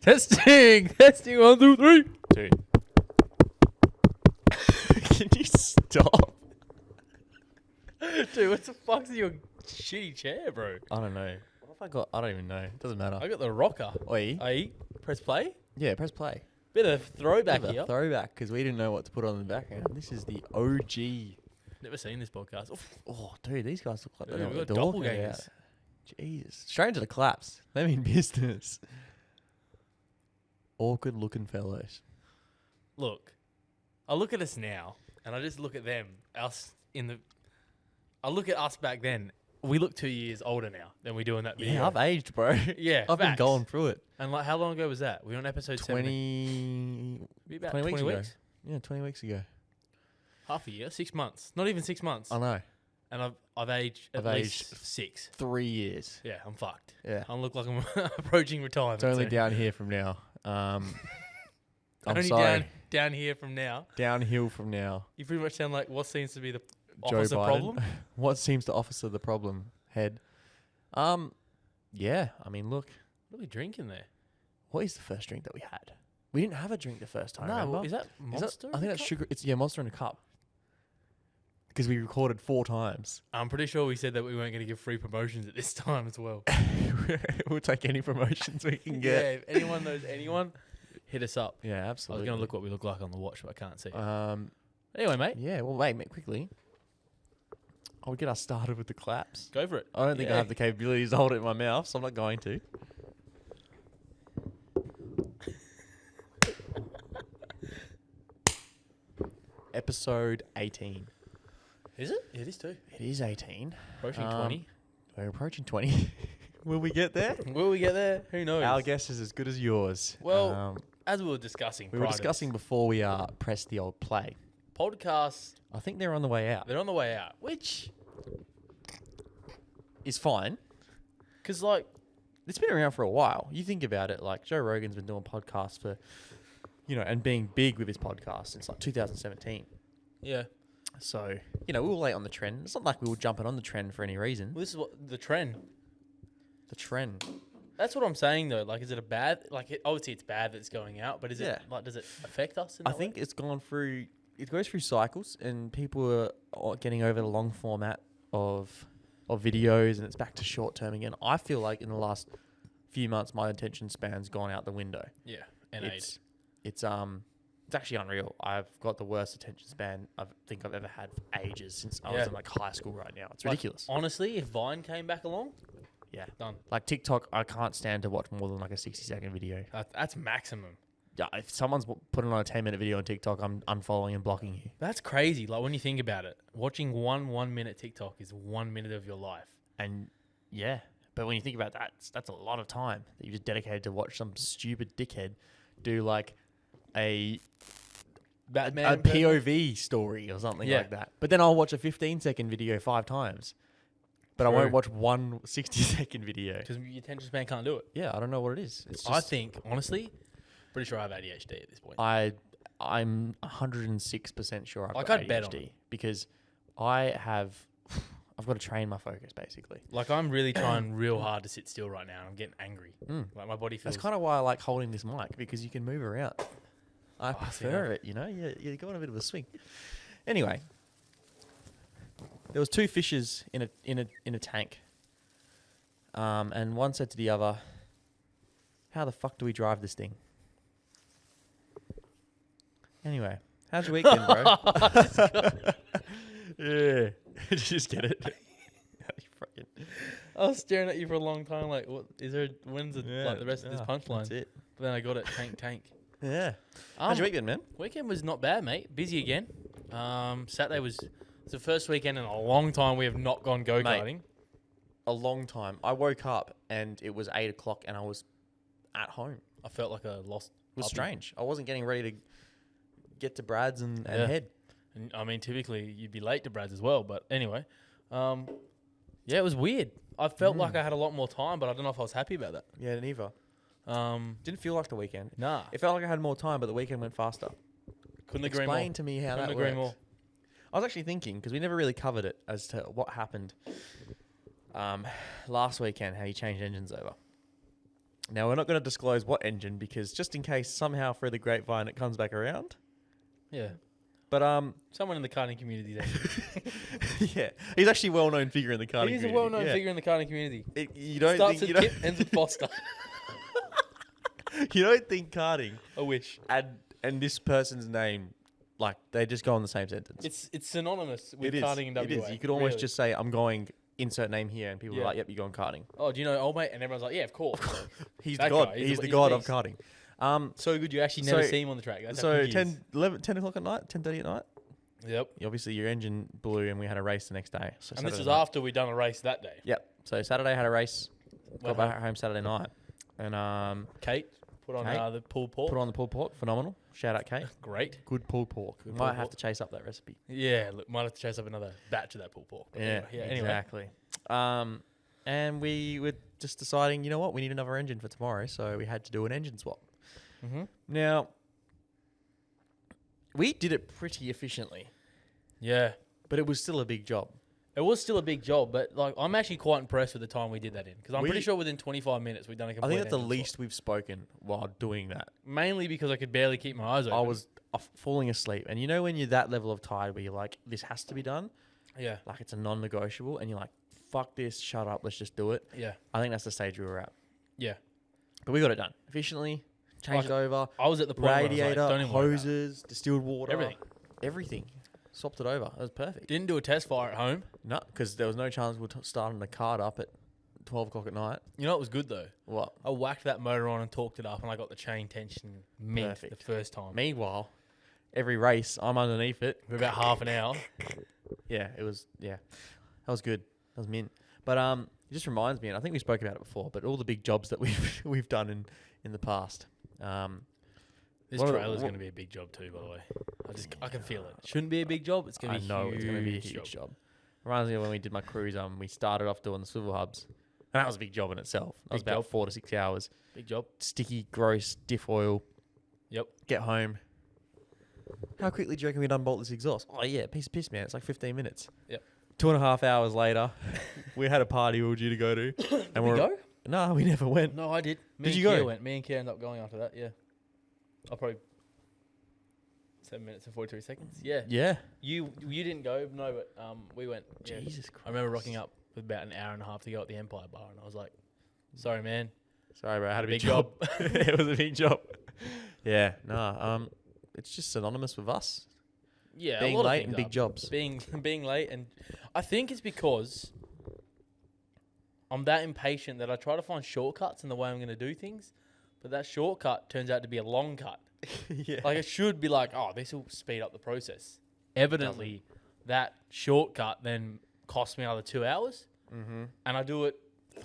Testing. 1, 2, 3. Dude. Can you stop? Dude, what the fuck's in your shitty chair, bro? I don't know. What have I got? I don't even know. It doesn't matter. I got the rocker. Oi. Press play. Yeah, press play. Bit of throwback Bit of a here. Throwback, because we didn't know what to put on the background. This is the OG. Never seen this podcast. Oof. Oh, dude, these guys look like Dude, they know we've what got they're talking doppelgangers. about. Jesus. Straight into the claps. They mean business. Awkward looking fellows. Look, I look at us now, and I just look at them. I look at us back then. We look 2 years older now than we do in that video. Yeah, I've aged, bro. Yeah, I've been facts. going through it. And like, how long ago was that? We were on episode 20 about 20 20 weeks weeks? ago. Yeah, 20 weeks ago. Half a year, 6 months. Not even 6 months. I know. And I've aged at I've least aged 6. 3 years. Yeah, I'm fucked. Yeah. I look like I'm approaching retirement. It's only so- down here from now. I'm only sorry. down here from now. Downhill from now. You pretty much sound like what seems to be the Joe opposite Biden. problem. What seems to officer the problem? Head. Yeah. I mean, look. What are we drinking there? What is the first drink that we had? We didn't have a drink the first time. No, remember? is that Monster? I think that's sugar. It's Monster in a cup. Because we recorded 4 times. I'm pretty sure we said that we weren't going to give free promotions at this time as well. We'll take any promotions we can Yeah, get. if anyone knows anyone, hit us up. Yeah, I was absolutely. going to look what we look like on the watch, but I can't see it. Anyway, mate, Yeah, well, wait, quickly. I'll get us started with the claps. go for it. I don't think I Yeah. have the capabilities to hold it in my mouth, so I'm not going to. Episode 18. Is it? It is too. It is 18. Approaching 20. We're approaching 20. Will we get there? Will we get there? Who knows? Our guess is as good as yours. Well, as we were discussing, we were prior to discussing this, before we pressed the old play. podcasts, I think they're on the way out. they're on the way out, which, It's fine. because like, It's been around for a while. You think about it, like Joe Rogan's been doing podcasts for, and being big with his podcast since like 2017. yeah, So, we were late on the trend. It's not like we were jumping on the trend for any reason. well, this is what the trend. The trend. That's what I'm saying though. Like, is it a bad? Like, obviously it's bad that it's going out, but is Yeah. it like, does it affect us? In I that think way? it's gone through, it goes through cycles and people are getting over the long format of videos and it's back to short term again. I feel like in the last few months, my attention span's gone out the window. Yeah, and It's actually unreal. I've got the worst attention span I think I've ever had for ages since I was Yeah. in like high school right now. It's Like, ridiculous. honestly, if Vine came back along, Yeah. done. Like TikTok, I can't stand to watch more than like a 60-second video. That's maximum. Yeah, if someone's putting on a 10-minute video on TikTok, I'm unfollowing and blocking you. That's crazy. Like, when you think about it, watching one minute TikTok is 1 minute of your life. And yeah, but when you think about that, that's a lot of time that you just dedicated to watch some stupid dickhead do like a Batman POV story or something Yeah. like that. But then I'll watch a 15-second video 5 times. But I True. won't watch one 60-second video. because your attention span can't do it. Yeah, I don't know what it is. It's just, I think, honestly, pretty sure I have ADHD at this point. I'm 106% sure I've Like, got I'd bet ADHD on it. because I've got to train my focus basically. Like, I'm really trying real hard to sit still right now. I'm getting angry. Like, my body feels... That's kind of why I like holding this mic because you can move around. I prefer it, You go on a bit of a swing. Anyway, there was 2 fishes in a tank, and one said to the other, "How the fuck do we drive this thing?" Anyway, how's your weekend, bro? Yeah, did you just get it? I was staring at you for a long time. Like, what is there? When's the rest of this punchline? That's it. But then I got it. Tank. Yeah. How's your weekend, man? Weekend was not bad, mate. Busy again. Saturday was the first weekend in a long time we have not gone go-karting. A long time. I woke up and it was 8 o'clock and I was at home. I felt like a lost. It was puppy. strange. I wasn't getting ready to get to Brad's and Yeah. head. And, I mean, typically you'd be late to Brad's as well. But anyway, yeah, it was weird. I felt like I had a lot more time, but I don't know if I was happy about that. Yeah, neither. Didn't feel like the weekend. Nah. It felt like I had more time, but the weekend went faster. Couldn't agree more. Explain to me how Couldn't that agree works. more. I was actually thinking, because we never really covered it as to what happened last weekend, how you changed engines over. Now, we're not going to disclose what engine because just in case somehow through the grapevine it comes back around. Yeah. But Someone in the karting community there. yeah, he's actually a well-known figure in the karting community. He's a well-known figure in the karting community. You don't Starts think with Kip, ends with Foster. you don't think karting I wish. and this person's name, like, they just go in the same sentence. It's synonymous with It is. karting in WA. It is. You could almost really. just say, I'm going insert name here, and people are like, yep, you're going karting. Oh, do you know old mate? And everyone's like, yeah, of course. He's That the god. guy, He's the he's god a of karting. So good you actually never see him on the track. That's how So good he is. 10 o'clock at night, 10:30 at night. Yep. Obviously, your engine blew, and we had a race the next day. So And this Saturday was night. after we'd done a race that day. Yep. So Saturday had a race. Went Got back home Saturday night, and Kate put on Kate the pulled pork. put on the pulled pork. Phenomenal. Shout out, Kate. Great. Good pulled pork. Good Might pulled have pork. to chase up that recipe. Yeah, look, might have to chase up another batch of that pulled pork. But Yeah, anyway, exactly. And we were just deciding, you know what, we need another engine for tomorrow, so we had to do an engine swap. Mm-hmm. Now, we did it pretty efficiently, Yeah. but it was still a big job. It was still a big job, but like I'm actually quite impressed with the time we did that in because I'm We- pretty sure within 25 minutes we've done a I complete think that's the engine least we've spoken while doing that. swap. Mainly because I could barely keep my eyes open. I was falling asleep. And you know when you're that level of tired where you're like, this has to be done? Yeah. Like it's a non-negotiable, and you're like, fuck this, shut up, let's just do it. Yeah. I think that's the stage we were at. Yeah. But we got it done efficiently, changed over, I was at the point where I was radiator, like, don't even worry about it. hoses, distilled water. Everything. Everything. Swapped it over. It was perfect. Didn't do a test fire at home. No, because there was no chance we'd start the cart up at 12 o'clock at night. You know what was good though? What? I whacked that motor on and torqued it up, and I got the chain tension mint Perfect. the first time. Meanwhile, every race, I'm underneath it. For about half an hour. Yeah, it was, yeah. That was good. That was mint. But it just reminds me, and I think we spoke about it before, but all the big jobs that we've done in the past. This trailer's going to be a big job too, by the way. I can feel it. Shouldn't be a big job. It's going to be it's going to be a huge job. Reminds me of when we did my cruise. We started off doing the swivel hubs, and that was a big job in itself. That was Big about job. 4 to 6 hours. Big job. Sticky, gross, diff oil. Yep. Get home. How quickly do you reckon we unbolt this exhaust? Oh yeah, piece of piss, man. It's like 15 minutes. Yep. 2.5 hours later, we had a party we were due to go to. Did we go? No, we never went. No, I did. Did you go? Me and Kia ended up going after that, yeah. I'll probably 7 minutes and 43 seconds. Yeah. Yeah. You didn't go, no, but we went. Yeah. Jesus Christ. I remember rocking up with about an hour and a half to go at the Empire Bar, and I was like, sorry, man. Sorry, bro. I had a big Big job. it was a big job. Yeah. No. It's just synonymous with us. Yeah, Being a lot late of and things big are. jobs. Being late, and I think it's because I'm that impatient that I try to find shortcuts in the way I'm going to do things, but that shortcut turns out to be a long cut. Yeah. Like it should be like, oh, this will speed up the process. Evidently, that shortcut then cost me another 2 hours, and I do it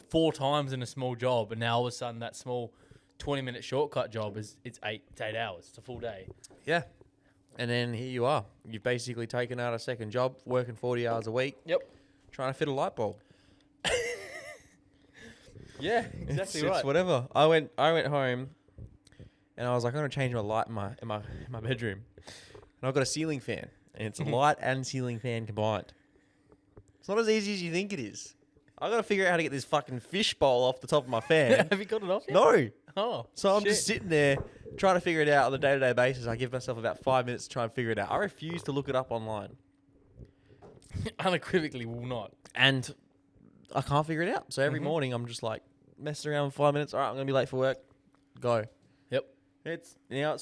4 times in a small job, and now all of a sudden that small 20-minute shortcut job it's 8 hours. It's a full day. Yeah. And then here you are. You've basically taken out a second job, working 40 hours a week, Yep. trying to fit a light bulb. Yeah, exactly It's right. whatever. I went home, and I was like, I'm gonna change my light in my bedroom, and I've got a ceiling fan, and it's a light and ceiling fan combined. It's not as easy as you think it is. I gotta figure out how to get this fucking fish bowl off the top of my fan. Have you got it off yet? No. Oh, So I'm shit. just sitting there trying to figure it out on a day-to-day basis. I give myself about 5 minutes to try and figure it out. I refuse to look it up online. Unequivocally will not. And I can't figure it out. So every morning I'm just like messing around for 5 minutes. All right, I'm going to be late for work. Go. Yep. It's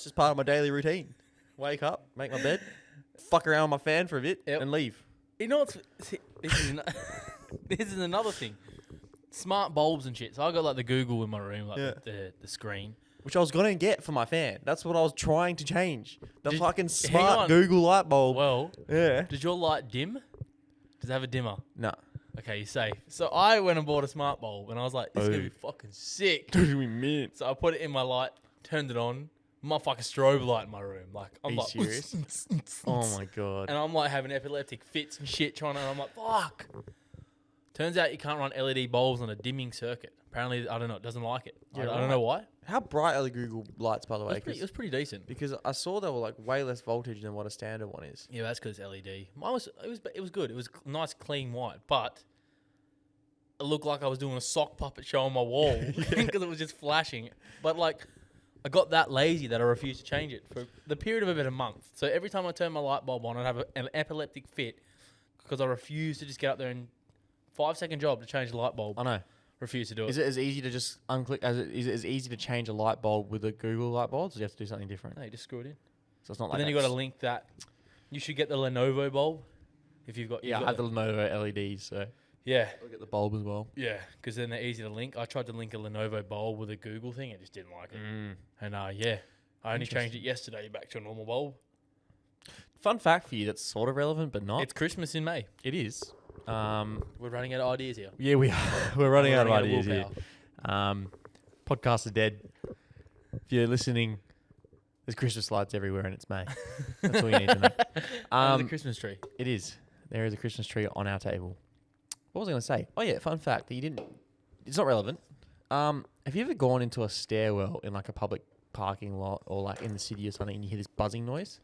just part of my daily routine. Wake up, make my bed, fuck around with my fan for a bit, Yep. and leave. You know what's... This is another thing. Smart bulbs and shit. So I got like the Google in my room, like Yeah. the screen. Which I was going to get for my fan. That's what I was trying to change. The Did- fucking hang smart on. Google light bulb. Well, Yeah. does your light dim? Does it have a dimmer? No. Okay, you're safe. So I went and bought a smart bulb, and I was like, this is going Oh. to be fucking sick. Dude, we mint. So I put it in my light, turned it on. Motherfucking strobe light in my room. Like, I'm Are you like, serious? Oh my God. and I'm like having epileptic fits and shit trying to, and I'm like, fuck. Turns out you can't run LED bulbs on a dimming circuit. Apparently, I don't know, it doesn't like it. Yeah, I don't know why. How bright are the Google lights, by the way? It was pretty decent. Because I saw they were like way less voltage than what a standard one is. Yeah, that's because it's LED. Mine was, it was good. It was nice, clean white, but it looked like I was doing a sock puppet show on my wall because it was just flashing. But like, I got that lazy that I refused to change it for the period of about a month. So every time I turned my light bulb on, I'd have an epileptic fit because I refused to just get up there and 5-second job to change the light bulb. I know. Refuse to do it. Is it as easy to just unclick is it as easy to change a light bulb with a Google light bulb? Or do you have to do something different? No, you just screw it in. So it's not But like then you got to link that. You should get the Lenovo bulb if you've got. Yeah, I have the Lenovo LEDs, so Yeah. I'll get the bulb as well. Yeah, because then they're easy to link. I tried to link a Lenovo bulb with a Google thing. I just didn't like it. And yeah, I only changed it yesterday back to a normal bulb. Fun fact for you that's sort of relevant, but not. It's Christmas in May. It is. We're running out of ideas here. Yeah, we are. We're running out of ideas here. willpower. Podcasts are dead. If you're listening, there's Christmas lights everywhere and it's May. That's all you need to know. And the Christmas tree. It is. There is a Christmas tree on our table. What was I going to say? Oh, yeah, fun fact that you didn't... It's not relevant. Have you ever gone into a stairwell in like a public parking lot or like in the city or something and you hear this buzzing noise?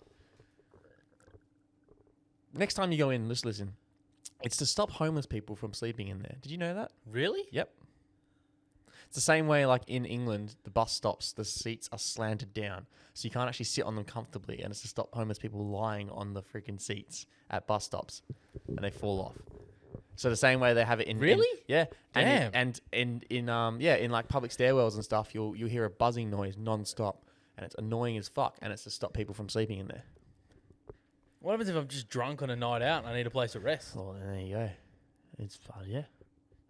Next time you go in, just listen. It's to stop homeless people from sleeping in there. Did you know that? Really? Yep. It's the same way like in England, the bus stops, the seats are slanted down. So you can't actually sit on them comfortably. And it's to stop homeless people lying on the freaking seats at bus stops. And they fall off. So the same way they have it in... Really? Yeah. Damn. And in like public stairwells and stuff, you'll hear a buzzing noise non-stop. And it's annoying as fuck. And it's to stop people from sleeping in there. What happens if I'm just drunk on a night out and I need a place to rest? Well, there you go. It's fun, yeah.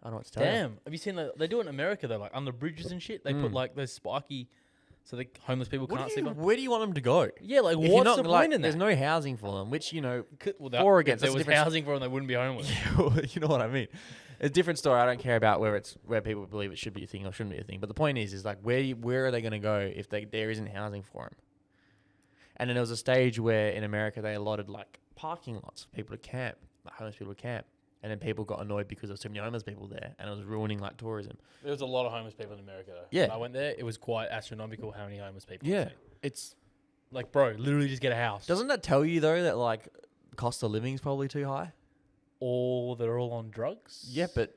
I don't know what to tell you. Damn. Have you seen that? They do it in America though, like under bridges and shit. They put like those spiky, so the homeless people can't sleep on. Where do you want them to go? Yeah, like If what's the point in that? There's no housing for them, which, you know, Well, for or against. if there that's was a different housing for them, they wouldn't be homeless. you know what I mean? It's a different story. I don't care about where people believe it should be a thing or shouldn't be a thing. But the point is like where are they going to go if there isn't housing for them? And then there was a stage where in America they allotted like parking lots for people to camp, like homeless people to camp. And then people got annoyed because there was too many homeless people there, and it was ruining like tourism. There was a lot of homeless people in America though. Yeah. When I went there, it was quite astronomical how many homeless people. Yeah, it's like, bro, literally just get a house. doesn't that tell you though that like cost of living is probably too high? Or they're all on drugs. Yeah, but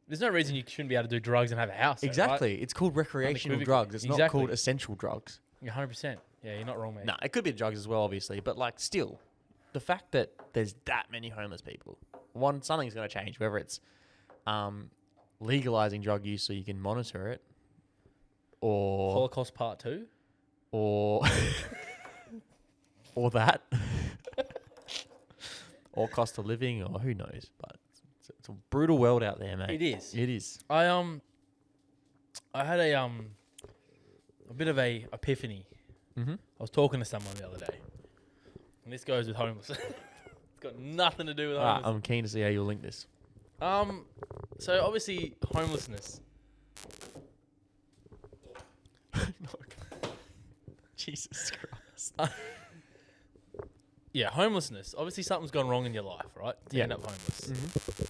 there's no reason you shouldn't be able to do drugs and have a house. Though, exactly. Right? It's called recreational drugs. It's not Exactly. called essential drugs. 100%. Yeah, you're not wrong, mate. No, it could be drugs as well, obviously, but like still, the fact that there's that many homeless people, something's going to change. Whether it's legalizing drug use so you can monitor it, or Holocaust Part 2, or or that, or cost of living, or who knows. But it's a brutal world out there, mate. It is. It is. I had a bit of a epiphany. Mm-hmm. I was talking to someone the other day, and this goes with homeless. It's got nothing to do with homeless. I'm keen to see how you'll link this. So obviously homelessness. Jesus Christ. Yeah, homelessness. Obviously something's gone wrong in your life, right? To end up homeless. Mm-hmm.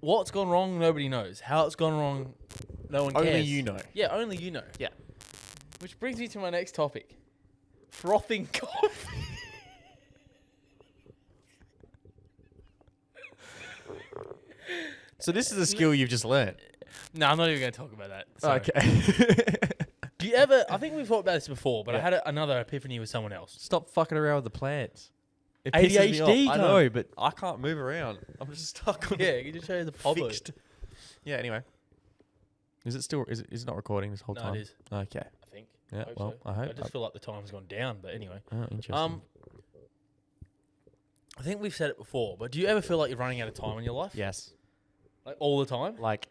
What's gone wrong, nobody knows. How it's gone wrong, no one cares. Only you know. Yeah, only you know. Yeah. Which brings me to my next topic. Frothing coffee. So this is a skill you've just learned. No, I'm not even going to talk about that. Sorry. Okay. Do you ever... I think we've talked about this before, but I Yeah. had another epiphany with someone else. Stop fucking around with the plants. It ADHD, pisses me off. I cunt. know, but I can't move around. I'm just stuck on Yeah, you just show you the Pablo. fixed. Yeah, anyway. Is it not recording this whole No, time? it is, Okay. I think. Yeah, Hope well, so. I hope. I just feel like the time's gone down, but anyway. Oh, interesting. I think we've said it before, but do you ever feel like you're running out of time in your life? Yes. Like all the time? Like,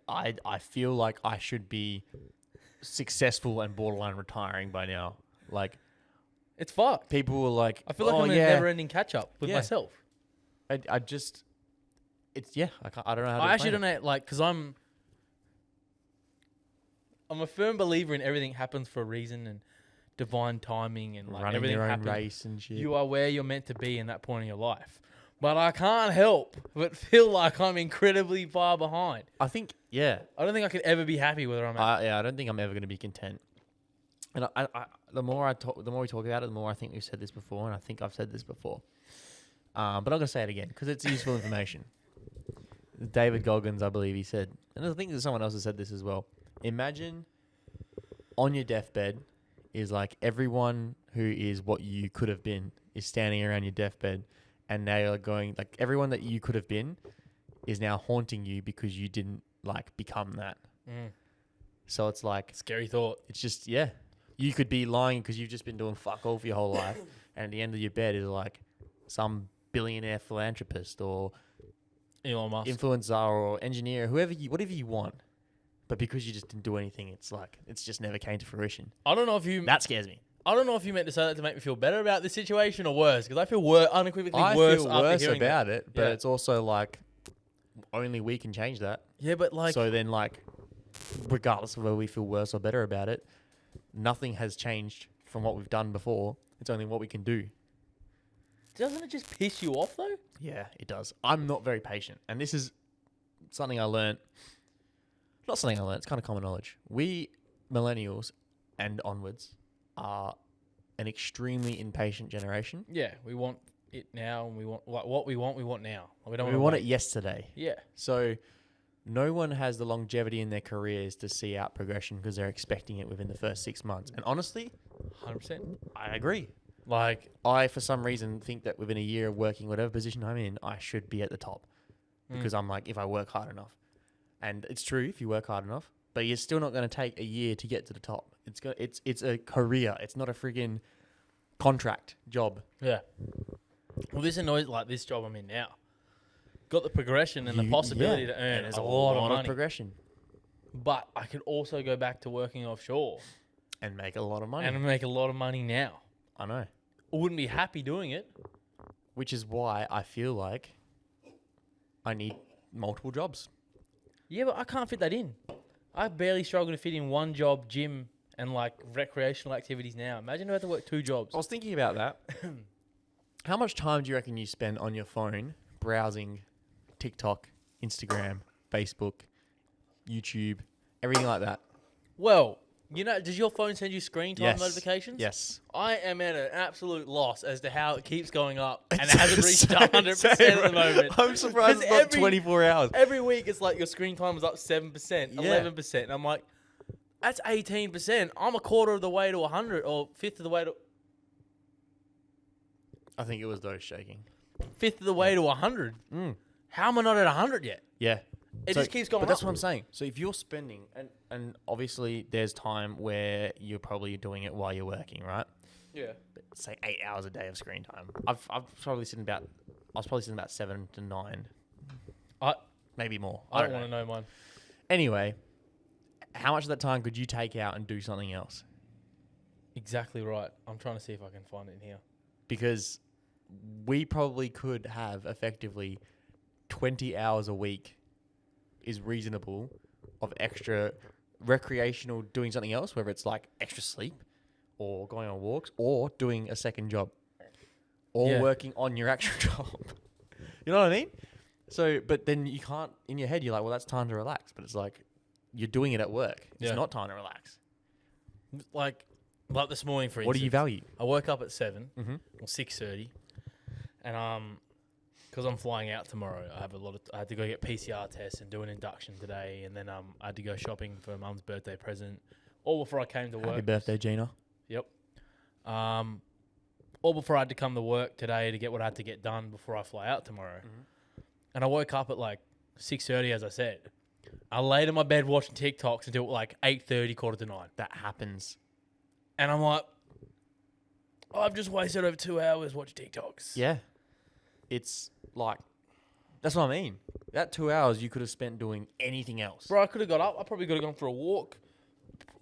I feel like I should be successful and borderline retiring by now. Like, It's fucked. people were like, I feel like oh, I'm in yeah. a never-ending catch-up with Yeah. myself. I just, it's, yeah, I don't know how to I actually explain don't know, like, because I'm a firm believer in everything happens for a reason and divine timing and like running everything your own happens. race and shit. You are where you're meant to be in that point in your life. But I can't help but feel like I'm incredibly far behind. I think, yeah. I don't think I could ever be happy where I'm at. I don't think I'm ever going to be content. And the more we talk about it, the more I think we've said this before, and I think I've said this before. But I'm going to say it again because it's useful information. David Goggins, I believe he said, and I think there's someone else that said this as well. Imagine on your deathbed is like everyone who is what you could have been is standing around your deathbed, and now you're going, like, everyone that you could have been is now haunting you because you didn't, like, become that. So it's like... Scary thought. It's just, yeah. You could be lying because you've just been doing fuck all for your whole life, and at the end of your bed is like some billionaire philanthropist or Elon Musk, influencer or engineer, whatever you want. But because you just didn't do anything, it's like it's just never came to fruition. I don't know if you... That scares me. I don't know if you meant to say that to make me feel better about this situation or worse, because I feel unequivocally worse after hearing about that. it, but it's also like only we can change that. Yeah, but like... So then, like, regardless of whether we feel worse or better about it, nothing has changed from what we've done before. It's only what we can do. Doesn't it just piss you off, though? Yeah, it does. I'm not very patient. And this is something I learned. Not something I learned. It's kind of common knowledge. We millennials and onwards are an extremely impatient generation. Yeah, we want it now, and we want what we want now. We don't We want it yesterday. Yeah. So no one has the longevity in their careers to see out progression because they're expecting it within the first 6 months. And honestly, 100%. I agree. Like, I, for some reason, think that within a year of working whatever position I'm in, I should be at the top. Because I'm like, if I work hard enough. And it's true if you work hard enough, but you're still not going to take a year to get to the top. It's a career. It's not a friggin' contract job. Yeah. Well, this annoys, like this job I'm in now. Got the progression and the possibility to earn there's a lot of money. progression. But I could also go back to working offshore. And make a lot of money. And make a lot of money now. I know. I wouldn't be happy doing it. Which is why I feel like I need multiple jobs. Yeah, but I can't fit that in. I barely struggle to fit in one job, gym, and like recreational activities now. Imagine if I had to work 2 jobs. I was thinking about that. How much time do you reckon you spend on your phone browsing TikTok, Instagram, Facebook, YouTube, everything like that? Well, you know, does your phone send you screen time notifications? Yes. I am at an absolute loss as to how it keeps going up, and it hasn't reached 100% at the moment. I'm surprised it's not 24 hours. Every week, it's like your screen time is up 7%, Yeah. 11%. And I'm like, that's 18%. I'm a quarter of the way to 100, or fifth of the way to... I think it was those shaking. Fifth of the way to 100. How am I not at 100 yet? Yeah. It just keeps going But that's up. what I'm saying. So if you're spending, and obviously there's time where you're probably doing it while you're working, right? Yeah. But say 8 hours a day of screen time. I was probably sitting about 7 to 9. Maybe more. I don't want to know mine. Anyway, how much of that time could you take out and do something else? Exactly right. I'm trying to see if I can find it in here. Because we probably could have effectively 20 hours a week is reasonable of extra recreational doing something else, whether it's like extra sleep or going on walks or doing a second job or working on your actual job. You know what I mean? So, but then you can't, in your head, you're like, well, that's time to relax. But it's like, you're doing it at work. It's not time to relax. Like this morning, for instance. What do you value? I woke up at 7 or 6:30, and because I'm flying out tomorrow, I had to go get PCR tests and do an induction today, and then I had to go shopping for Mum's birthday present, all before I came to work. Happy birthday, Gina. Yep. All before I had to come to work today to get what I had to get done before I fly out tomorrow. And I woke up at like 6:30, as I said. I laid in my bed watching TikToks until like 8:30, quarter to 9. That happens. And I'm like, I've just wasted over 2 hours watching TikToks. Yeah. It's like, that's what I mean. That 2 hours you could have spent doing anything else. Bro, I could have got up. I probably could have gone for a walk.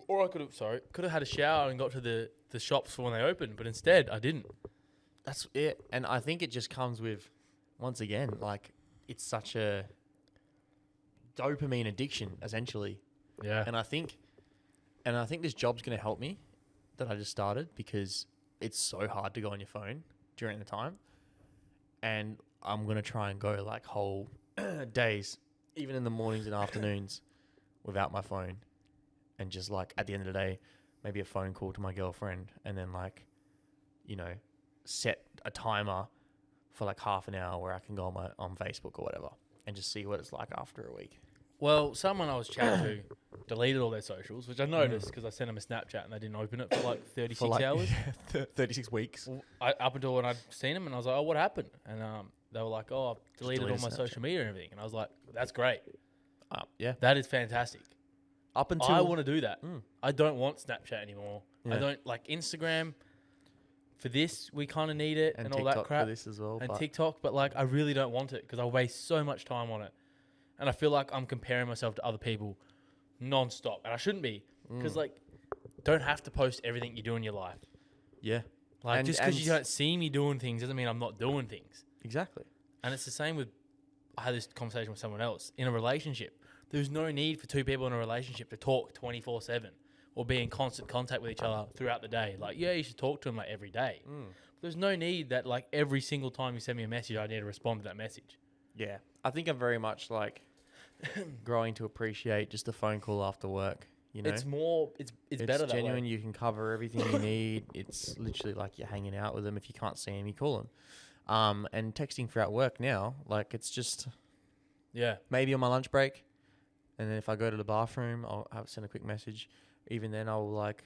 Or I could have had a shower and got to the shops for when they opened. But instead, I didn't. That's it. And I think it just comes with, once again, like, it's such a dopamine addiction, essentially. Yeah. And I think this job's going to help me that I just started because it's so hard to go on your phone during the time. And I'm going to try and go like whole days, even in the mornings and afternoons, without my phone. And just like at the end of the day, maybe a phone call to my girlfriend and then like, you know, set a timer for like half an hour where I can go on Facebook or whatever and just see what it's like after a week. Well, someone I was chatting to deleted all their socials, which I noticed because I sent them a Snapchat and they didn't open it for like 36 hours. 36 weeks. Up until when I'd seen them, and I was like, "Oh, what happened?" And they were like, "Oh, I've deleted all my social media and everything." And I was like, "That's great. Yeah, that is fantastic." Up until I want to do that. I don't want Snapchat anymore. Yeah. I don't like Instagram. For this, we kind of need it and all TikTok that crap. for this as well, and but TikTok, but like I really don't want it because I waste so much time on it, and I feel like I'm comparing myself to other people non-stop, and I shouldn't be because like don't have to post everything you do in your life. yeah, Like And- just because and- you don't see me doing things doesn't mean I'm not doing things. exactly. And it's the same with, I had this conversation with someone else in a relationship. There's no need for two people in a relationship to talk 24/7 or be in constant contact with each other throughout the day. Like, yeah, you should talk to them like every day. There's no need that like every single time you send me a message, I need to respond to that message. Yeah, I think I'm very much like growing to appreciate just a phone call after work. You know, It's more, it's better that genuine. way. You can cover everything you need. It's literally like you're hanging out with them. If you can't see them, you call them. And texting throughout work now, like it's just Yeah. maybe on my lunch break, and then if I go to the bathroom, I'll send a quick message. Even then, I'll like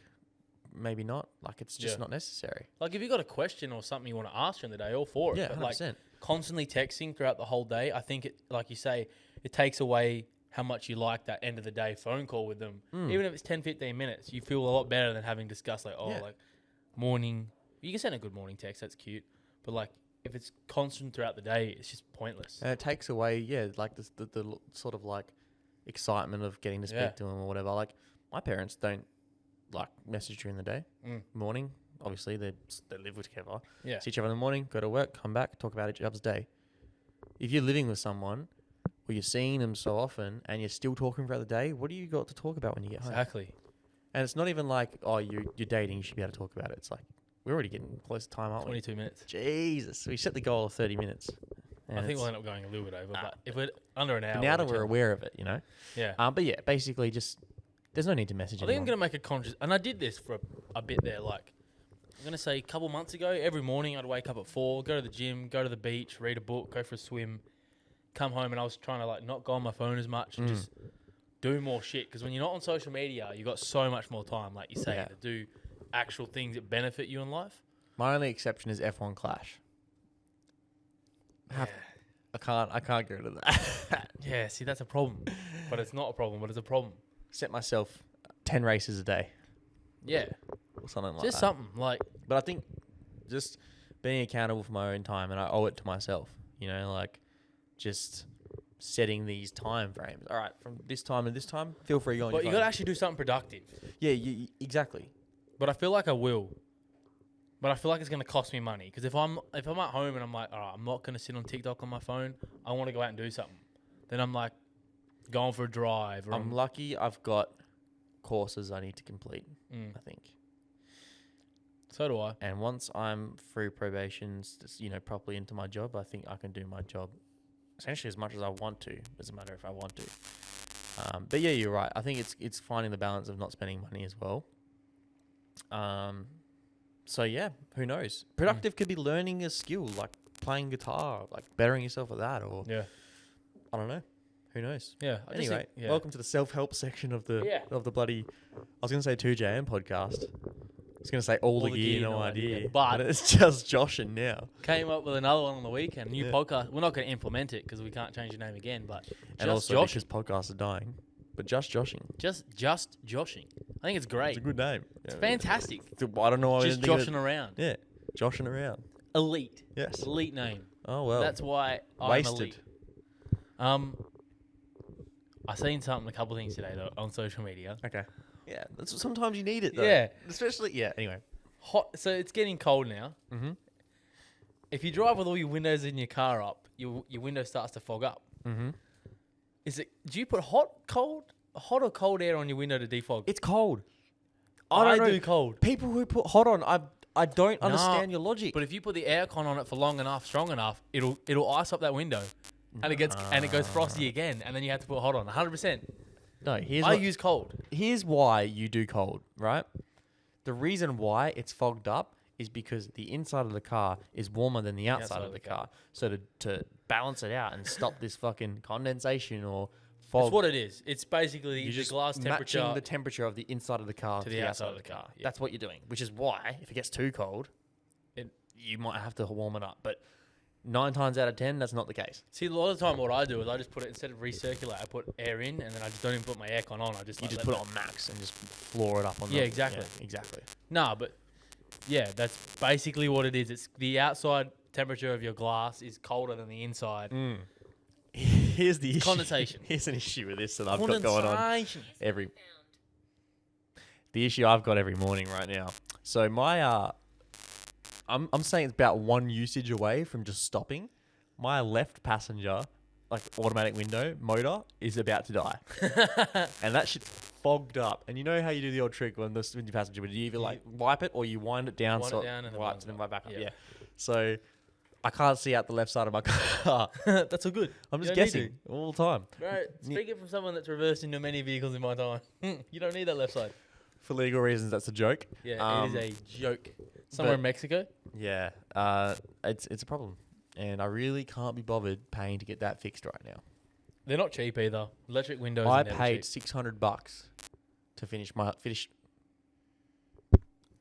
maybe not. Like it's just not necessary. Like if you got a question or something you want to ask during the day, all for it. Yeah, But 100%. like constantly texting throughout the whole day, I think it, like you say, it takes away how much you like that end of the day phone call with them. Even if it's 10, 15 minutes, you feel a lot better than having discussed like, like morning. You can send a good morning text, that's cute. But like if it's constant throughout the day, it's just pointless. And it takes away, like the sort of like excitement of getting to speak to them or whatever. Like my parents don't like message during the day, morning. Obviously, they live together. Yeah. See each other in the morning, go to work, come back, talk about each other's day. If you're living with someone or you're seeing them so often and you're still talking throughout the day, what do you got to talk about when you get home? Exactly. And it's not even like, oh, you're dating, you should be able to talk about it. It's like, we're already getting close to time, aren't we? 22 minutes. Jesus. We set the goal of 30 minutes. I think we'll end up going a little bit over, but if we're under an hour. Now that we're aware of it, you know? Yeah. But yeah, basically just, there's no need to message I think I'm anyone. going to make a conscious, and I did this for a bit there, like, I'm going to say a couple months ago, every morning I'd wake up at 4, go to the gym, go to the beach, read a book, go for a swim, come home, and I was trying to like not go on my phone as much and just do more shit. Because when you're not on social media, you got so much more time, like you say, to do actual things that benefit you in life. My only exception is F1 Clash. I can't go to that. Yeah, see, that's a problem. But it's not a problem, but it's a problem. Set myself 10 races a day Yeah. or something like Just that. something like, But I think just being accountable for my own time, and I owe it to myself, you know, like just setting these time frames. All right, from this time to this time, feel free to go on but your you got to phone. actually do something productive. Yeah, exactly. But I feel like I will. But I feel like it's going to cost me money. Because if I'm at home and I'm like, all right, I'm not going to sit on TikTok on my phone. I want to go out and do something. Then I'm like, going for a drive. Or I'm lucky I've got courses I need to complete, I think. So do I. And once I'm through probations, you know, properly into my job, I think I can do my job essentially as much as I want to. It doesn't matter if I want to. But yeah, you're right. I think it's finding the balance of not spending money as well. So yeah, who knows? Productive could be learning a skill, like playing guitar, like bettering yourself at that, or I don't know. Who knows? Yeah. Anyway, welcome to the self-help section of the bloody. I was going to say 2JM podcast. I was going to say all the gear, no idea. But it's just joshing now. Came up with another one on the weekend. New podcast. We're not going to implement it because we can't change the name again. But And also because podcasts are dying. But just joshing. Just joshing. I think it's great. It's a good name. It's fantastic. I don't know why Just joshing around. Yeah, joshing around. Elite. Yes. Elite name. Oh well. That's why I'm Wasted. elite. I seen something, a couple of things today though on social media. Okay. Yeah, that's sometimes you need it though. Yeah. Especially anyway. Hot. So it's getting cold now. Mm-hmm. If you drive with all your windows in your car up, your window starts to fog up. Mm-hmm. Do you put hot or cold air on your window to defog? It's cold. I don't know. do cold. People who put hot on, I don't understand your logic. But if you put the aircon on it for long enough, strong enough, it'll ice up that window, and it goes frosty again, and then you have to put hot on 100%. No, I use cold. Here's why you do cold, right? The reason why it's fogged up is because the inside of the car is warmer than the outside of the car. So to balance it out and stop this fucking condensation or fog. That's what it is. It's basically You're the just glass temperature matching the temperature of the inside of the car to the outside of the car. Yeah. That's what you're doing, which is why if it gets too cold, you might have to warm it up. But 9 times out of 10, that's not the case. See, a lot of the time what I do is I just put it, instead of recirculate, I put air in, and then I just don't even put my aircon on. I just You just put it on max and just floor it up on. Yeah, exactly. Yeah, exactly. Nah, but yeah, that's basically what it is. It's the outside temperature of your glass is colder than the inside. Here's the issue. Condensation. Here's an issue with this that I've got going on every. The issue I've got every morning right now. So my I'm saying it's about 1 usage away from just stopping. My left passenger, like automatic window motor, is about to die, and that shit's fogged up. And you know how you do the old trick when the window passenger, but you either like wipe it or you wind it down so it wipes and then wipe back up. Yeah. So I can't see out the left side of my car. That's all good. I'm just guessing all the time. Right, speaking from someone that's reversed into many vehicles in my time, you don't need that left side. For legal reasons, that's a joke. Yeah, it is a joke. Somewhere in Mexico. Yeah, it's a problem, and I really can't be bothered paying to get that fixed right now. They're not cheap either. Electric windows. I are never paid cheap. $600 to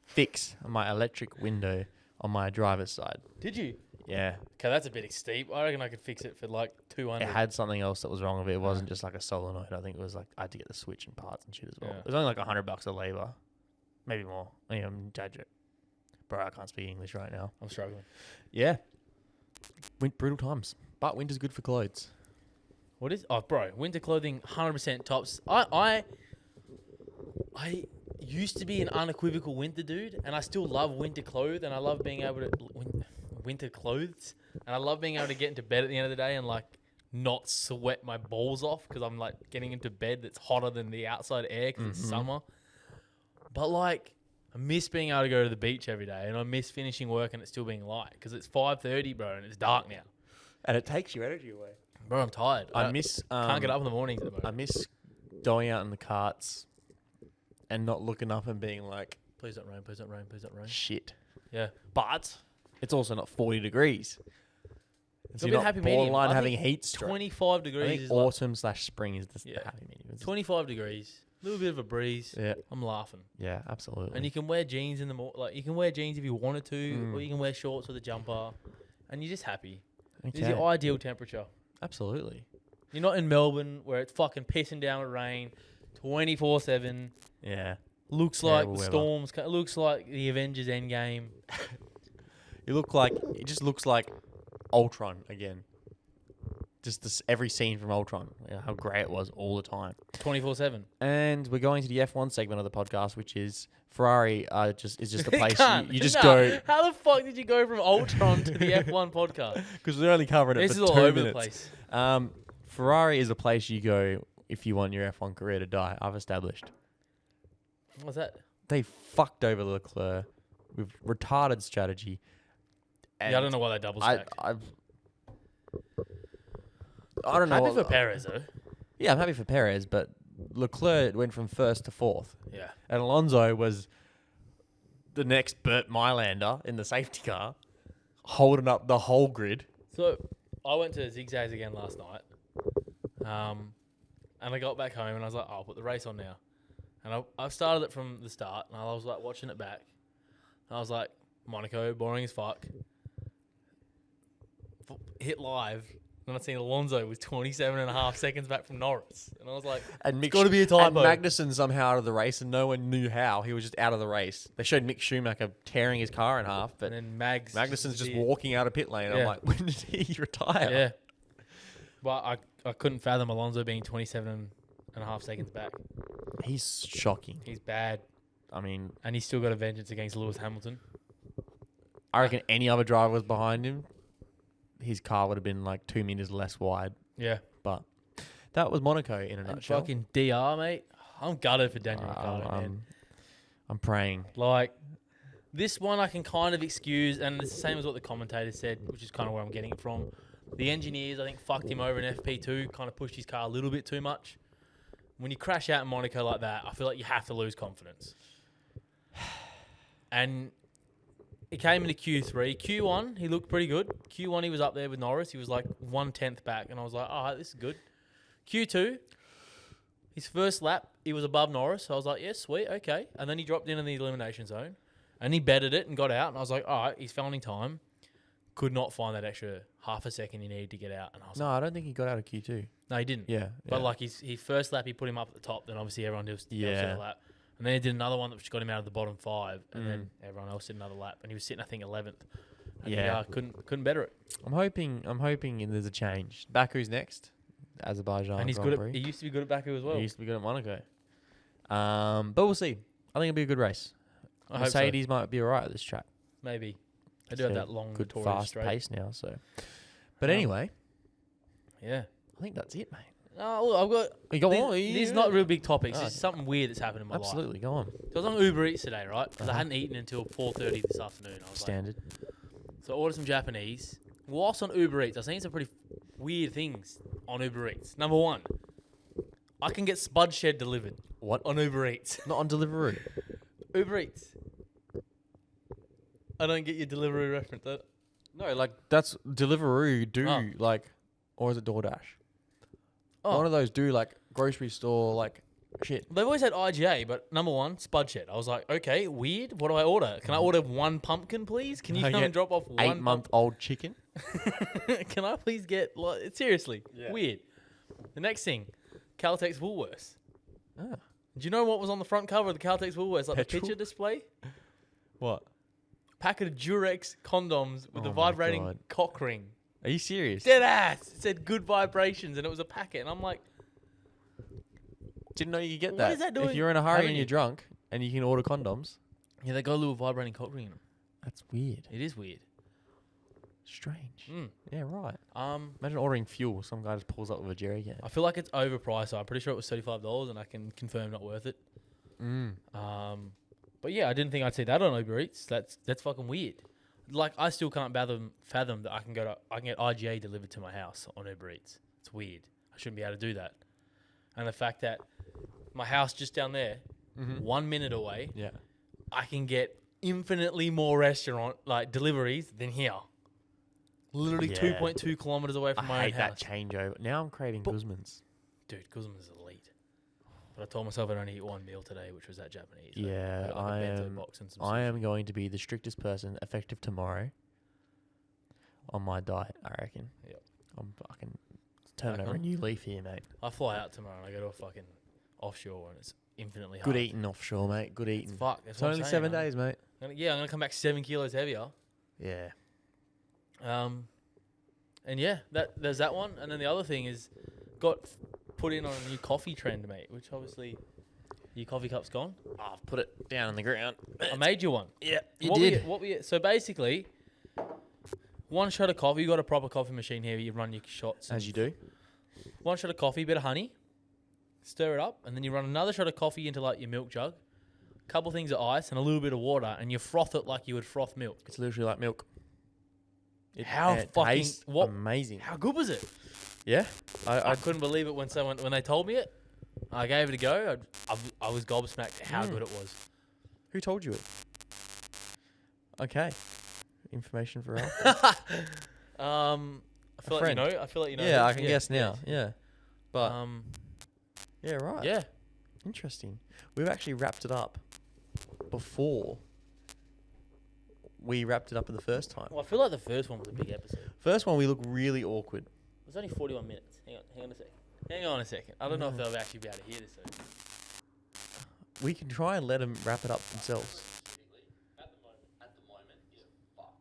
fix my electric window on my driver's side. Did you? Yeah. Okay, that's a bit steep. I reckon I could fix it for like 200. It had something else that was wrong with it. It wasn't just like a solenoid. I think it was like I had to get the switch and parts and shit as well. Yeah. It was only like $100 of labor, maybe more. Bro, I can't speak English right now. I'm struggling. Yeah. Brutal times, but winter's good for clothes. What is? Oh, bro, winter clothing, 100% tops. I used to be an unequivocal winter dude, and I still love winter clothes, and I love being able to winter clothes, and I love being able to get into bed at the end of the day and like not sweat my balls off because I'm like getting into bed that's hotter than the outside air because it's summer. But like, I miss being able to go to the beach every day, and I miss finishing work and it still being light because it's 5:30, bro, and it's dark now. And it takes your energy away. Bro, I'm tired. I miss. Can't get up in the mornings at the moment. I miss going out in the carts and not looking up and being like, Please don't rain, please don't rain, please don't rain. shit. Yeah. But it's also not 40 degrees. It's a bit happy medium. Borderline I having think heat stroke. 25 I degrees think is autumn/spring is the happy medium. like 25 degrees. A little bit of a breeze. Yeah. I'm laughing. Yeah, absolutely. And you can wear jeans in the like you can wear jeans if you wanted to, or you can wear shorts with a jumper, and you're just happy. It's your ideal temperature. Absolutely. You're not in Melbourne where it's fucking pissing down with rain 24/7. Yeah. Looks like the storms. Looks like the Avengers Endgame. It just looks like Ultron again. Just this, every scene from Ultron. You know, how great it was all the time. 24/7. And we're going to the F1 segment of the podcast, which is Ferrari. Is just a place you just No. go. How the fuck did you go from Ultron to the F1 podcast? Because we're only covering it This for is 2 all minutes. over the place. Ferrari is a place you go if you want your F1 career to die. I've established. What's that? They fucked over Leclerc with retarded strategy. Yeah, I don't know why they double stacked. I don't know. Happy for Perez though. Yeah, I'm happy for Perez, but Leclerc went from first to fourth. Yeah. And Alonso was the next Burt Mylander in the safety car, holding up the whole grid. So I went to Zigzags again last night, and I got back home and I was like, I'll put the race on now. And I started it from the start, and I was like watching it back. And I was like, Monaco, boring as fuck. Hit live, and I seen Alonso was 27.5 seconds back from Norris. And I was like, And it's got to be a typo. And Magnussen somehow out of the race, and no one knew how. He was just out of the race. They showed Mick Schumacher tearing his car in half, but and then Magnussen's just walking out of pit lane. Yeah. I'm like, when did he retire? Yeah. But I couldn't fathom Alonso being 27.5 seconds back. He's shocking. He's bad. I mean... And he's still got a vengeance against Lewis Hamilton. I reckon any other driver was behind him, his car would have been like 2 meters less wide. Yeah. But that was Monaco in a nutshell. Fucking DR, mate. I'm gutted for Daniel Ricciardo, man. I'm praying. Like, this one I can kind of excuse, and it's the same as what the commentator said, which is kind of where I'm getting it from. The engineers, I think, fucked him over in FP2, kind of pushed his car a little bit too much. When you crash out in Monaco like that, I feel like you have to lose confidence. And he came into Q3. Q1, he looked pretty good. Q1, he was up there with Norris. He was like 1/10 back, and I was like, all right, this is good. Q2, his first lap, he was above Norris. So I was like, yeah, sweet, okay. And then he dropped in the elimination zone, and he betted it and got out. And I was like, all right, he's founding time. Could not find that extra half a second he needed to get out. And I was No, I don't think he got out of Q2. no, he didn't. Yeah. But like his first lap, he put him up at the top. Then obviously everyone did a lap. And then he did another one that got him out of the bottom 5. And then everyone else did another lap. And he was sitting, I think, 11th. And Yeah. he couldn't better it. I'm hoping there's a change. Baku's next. Azerbaijan. And he's Grand good Prix. at, he used to be good at Baku as well. He used to be good at Monaco. But we'll see. I think it'll be a good race. I hope Mercedes might be alright at this track. Maybe. They do have that long, good, notorious fast straight. pace now. So, but anyway, Yeah. I think that's it, mate. Oh, look, I've got. Go these, on. These are not real big topics. Oh, It's something weird that's happened in my life. Absolutely, go on. So I was on Uber Eats today, right? Because I hadn't eaten until 4:30 this afternoon. I was Standard. So I ordered some Japanese. Whilst on Uber Eats, I've seen some pretty weird things on Uber Eats. Number one, I can get Spud Shed delivered. What? On Uber Eats. Not on Deliveroo. Uber Eats. I don't get your delivery reference. No, like that's Deliveroo do Oh. like, or is it DoorDash? Oh, One of those do like grocery store like shit. they've always had IGA, but number one, Spud Shed. I was like, okay, weird. What do I order? Can I order one pumpkin, please? Can you I come get and drop off 8-month-old chicken. Can I please get, like, seriously, Yeah. weird. The next thing, Caltex Woolworths. Ah. Do you know what was on the front cover of the Caltex Woolworths? Like Petrol? the picture display? What? Packet of Durex condoms with Oh a my vibrating God. cock ring. Are you serious? Dead ass. It said good vibrations and it was a packet. And I'm like, Didn't know you could get What that. is that doing? If you're in a hurry Haven't and you? you're drunk and you can order condoms, yeah, they got a little vibrating cock ring in them. that's weird. It is weird. Strange. Mm. Yeah, right. Imagine ordering fuel. Some guy just pulls up with a jerry can. I feel like it's overpriced. So I'm pretty sure it was $35 and I can confirm not worth it. Mm. But yeah, I didn't think I'd see that on Uber Eats. That's fucking weird. Like, I still can't fathom that I can get IGA delivered to my house on Uber Eats. It's weird. I shouldn't be able to do that. And the fact that my house just down there, 1 minute away, Yeah. I can get infinitely more restaurant like deliveries than here. Literally Yeah. 2.2 kilometers away from I my hate own that house. changeover. Now I'm craving But- Guzman's. Dude, Guzman's is elite. But I told myself I'd only eat one meal today, which was that Japanese. So Yeah, I got, like, a bento box and some I sushi. am going to be the strictest person effective tomorrow on my diet, I reckon. Yep. I'm fucking turning Back over a on? new leaf here, mate. I fly out tomorrow and I go to a fucking offshore and it's infinitely Good hard. eating offshore, mate. Good It's eating. fuck. That's It's what I'm only saying, 7 man. days, mate. I'm gonna come back 7 kilos heavier. Yeah. And yeah, there's that one. And then the other thing is, got put in on a new coffee trend, mate. Which obviously, your coffee cup's gone. Oh, I've put it down on the ground. I made you one. Yeah, you What did. So basically, one shot of coffee. You got a proper coffee machine here. You run your shots. As you do. One shot of coffee, bit of honey, stir it up, and then you run another shot of coffee into like your milk jug, couple things of ice, and a little bit of water, and you froth it like you would froth milk. It's literally like milk. How it fucking- tastes what- amazing. How good was it? Yeah. I couldn't believe it when they told me it. I gave it a go. I was gobsmacked how good it was. Who told you it? Okay. Information for us. I feel like you friend. know. I feel like you know. Yeah, who- I can guess now. Yeah. But yeah, right. yeah. Interesting. We've actually wrapped it up before we wrapped it up in the first time. Well, I feel like the first one was a big episode. First one, we look really awkward. It was only 41 minutes. Hang on a second. I don't know if they'll actually be able to hear this. Though. We can try and let them wrap it up themselves. At the moment, is fucked.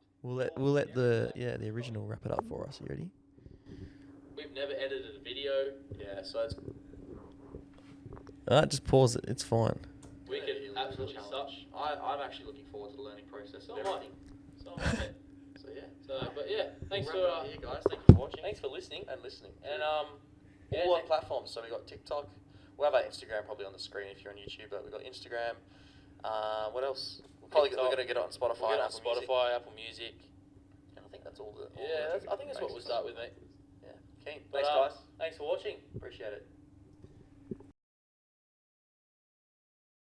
We'll let the original wrap it up for us. You ready? We've never edited a video. Yeah. So it's. Just pause it. It's fine. We can absolutely suck. I'm actually looking forward to the learning process So am I. So yeah. But yeah, thanks for here, guys. Thank you for watching. thanks for listening. And listening. And All our platforms. So we got TikTok. We'll have our Instagram probably on the screen if you're on YouTube. But we got Instagram. What else? We're gonna get it on Spotify. we'll get and on Apple Music. Spotify, Apple Music. And I think that's all the. I think that's what we'll start with, mate. Yeah. Keen. But, Thanks, guys. Thanks for watching. Appreciate it.